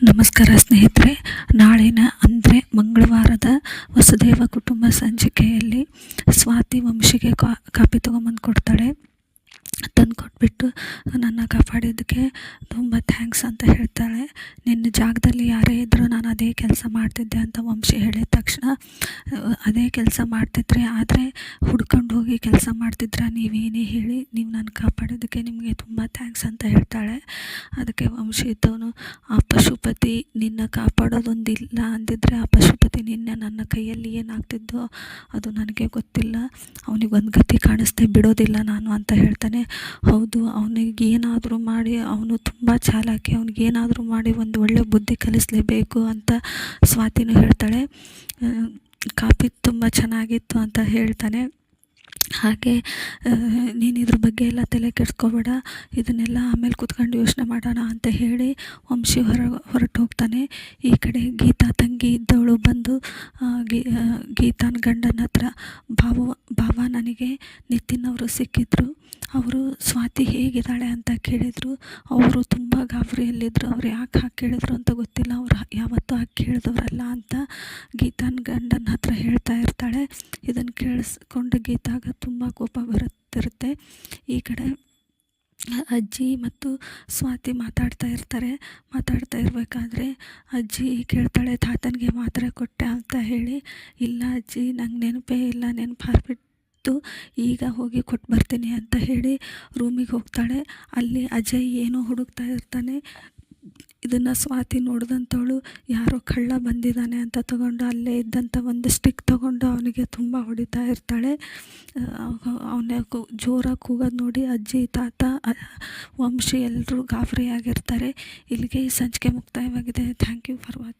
ನಮಸ್ಕಾರ ಸ್ನೇಹಿತರೆ. ನಾಳಿನ ಅಂದರೆ ಮಂಗಳವಾರದ ವಸುದೇವ ಕುಟುಂಬ ಸಂಚಿಕೆಯಲ್ಲಿ ಸ್ವಾತಿ ವಂಶಿಗೆ ಕಾಪಿ ತೊಗೊಂಬಂದು ಕೊಡ್ತಾಳೆ. ತಂದು ಕೊಟ್ಬಿಟ್ಟು ನನ್ನ ಕಾಪಾಡಿದ್ದಕ್ಕೆ ತುಂಬ ಥ್ಯಾಂಕ್ಸ್ ಅಂತ ಹೇಳ್ತಾಳೆ. ನಿನ್ನ ಜಾಗದಲ್ಲಿ ಯಾರೇ ಇದ್ದರೂ ನಾನು ಅದೇ ಕೆಲಸ ಮಾಡ್ತಿದ್ದೆ ಅಂತ ವಂಶಿ ಹೇಳಿದ ತಕ್ಷಣ, ಅದೇ ಕೆಲಸ ಮಾಡ್ತಿದ್ರೆ ಆದರೆ ಹುಡ್ಕೊಂಡು ಹೋಗಿ ಕೆಲಸ ಮಾಡ್ತಿದ್ರೆ ನೀವೇನೇ ಹೇಳಿ ನೀವು ನನ್ನ ಕಾಪಾಡಿದ್ದಕ್ಕೆ ನಿಮಗೆ ತುಂಬ ಥ್ಯಾಂಕ್ಸ್ ಅಂತ ಹೇಳ್ತಾಳೆ. ಅದಕ್ಕೆ ವಂಶಿ ಇದ್ದವನು, ಆ ಪಶುಪತಿ ನಿನ್ನ ಕಾಪಾಡೋದೊಂದಿಲ್ಲ ಅಂದಿದ್ರೆ ಆ ಪಶುಪತಿ ನಿನ್ನೆ ನನ್ನ ಕೈಯಲ್ಲಿ ಏನಾಗ್ತಿದ್ದೋ ಅದು ನನಗೆ ಗೊತ್ತಿಲ್ಲ, ಅವನಿಗೊಂದು ಗತಿ ಕಾಣಿಸ್ದೆ ಬಿಡೋದಿಲ್ಲ ನಾನು ಅಂತ ಹೇಳ್ತಾನೆ. ಹೌದು, ಅವನಿಗೆ ಏನಾದರೂ ಮಾಡಿ, ಅವನು ತುಂಬ ಚಾಲಾಕಿ, ಅವನಿಗೇನಾದರೂ ಮಾಡಿ ಒಂದು ಒಳ್ಳೆ ಬುದ್ಧಿ ಕಲಿಸಲೇಬೇಕು ಅಂತ ಸ್ವಾತಿನೂ ಹೇಳ್ತಾಳೆ. ಕಾಪಿ ತುಂಬ ಚೆನ್ನಾಗಿತ್ತು ಅಂತ ಹೇಳ್ತಾನೆ. ಹಾಗೆ ನೀನು ಇದ್ರ ಬಗ್ಗೆ ಎಲ್ಲ ತಲೆ ಕೆಡಿಸ್ಕೋಬೇಡ, ಇದನ್ನೆಲ್ಲ ಆಮೇಲೆ ಕೂತ್ಕೊಂಡು ಯೋಚನೆ ಮಾಡೋಣ ಅಂತ ಹೇಳಿ ವಂಶಿ ಹೊರಟು ಹೋಗ್ತಾನೆ. ಈ ಕಡೆ ಗೀತಾ ತಂಗಿ ಇದ್ದವಳು ಬಂದು ಗೀತಾನ ಗಂಡನ ಹತ್ರ, ಭಾವ ನನಗೆ ನಿತಿನ್ ಅವರು ಸಿಕ್ಕಿದ್ರು, ಅವರು ಸ್ವಾತಿ ಹೇಗಿದ್ದಾಳೆ ಅಂತ ಕೇಳಿದರು. ಅವರು ತುಂಬ ಗಾಬರಿಯಲ್ಲಿದ್ದರು. ಅವ್ರು ಯಾಕೆ ಹಾಗೆ ಕೇಳಿದ್ರು ಅಂತ ಗೊತ್ತಿಲ್ಲ, ಅವ್ರು ಯಾವತ್ತೂ ಹಾಗೆ ಕೇಳಿದವರಲ್ಲ ಅಂತ ಗೀತಾನ ಗಂಡನ ಹತ್ರ ಹೇಳ್ತಾ ಇರ್ತಾಳೆ. ಇದನ್ನು ಕೇಳಿಸ್ಕೊಂಡು ಗೀತಾಗ ತುಂಬ ಕೋಪ ಬರುತ್ತಿರುತ್ತೆ. ಈ ಕಡೆ ಅಜ್ಜಿ ಮತ್ತು ಸ್ವಾತಿ ಮಾತಾಡ್ತಾ ಇರಬೇಕಾದ್ರೆ ಅಜ್ಜಿ ಕೇಳ್ತಾಳೆ, ತಾತನಿಗೆ ಮಾತ್ರೆ ಕೊಟ್ಟೆ ಅಂತ ಹೇಳಿ. ಇಲ್ಲ ಅಜ್ಜಿ, ನಂಗೆ ನೆನಪೇ ಇಲ್ಲ, ನೆನಪಾಗ್ಬಿಟ್ಟು ಈಗ ಹೋಗಿ ಕೊಟ್ಟು ಬರ್ತೀನಿ ಅಂತ ಹೇಳಿ ರೂಮಿಗೆ ಹೋಗ್ತಾಳೆ. ಅಲ್ಲಿ ಅಜಯ್ ಏನೋ ಹುಡುಕ್ತಾ ಇರ್ತಾನೆ. ಇದನ್ನು ಸ್ವಾತಿ ನೋಡಿದಂಥವಳು ಯಾರೋ ಕಳ್ಳ ಬಂದಿದ್ದಾನೆ ಅಂತ ತಗೊಂಡು ಅಲ್ಲೇ ಇದ್ದಂಥ ಒಂದು ಸ್ಟಿಕ್ ತಗೊಂಡು ಅವನಿಗೆ ತುಂಬ ಹೊಡಿತಾ ಇರ್ತಾಳೆ. ಅವನ ಜೋರಾಗಿ ಕೂಗೋದು ನೋಡಿ ಅಜ್ಜಿ, ತಾತ, ವಂಶಿ ಎಲ್ಲರೂ ಗಾಬರಿಯಾಗಿರ್ತಾರೆ. ಇಲ್ಲಿಗೆ ಈ ಸಂಚಿಕೆ ಮುಕ್ತಾಯವಾಗಿದೆ. Thank you for watching.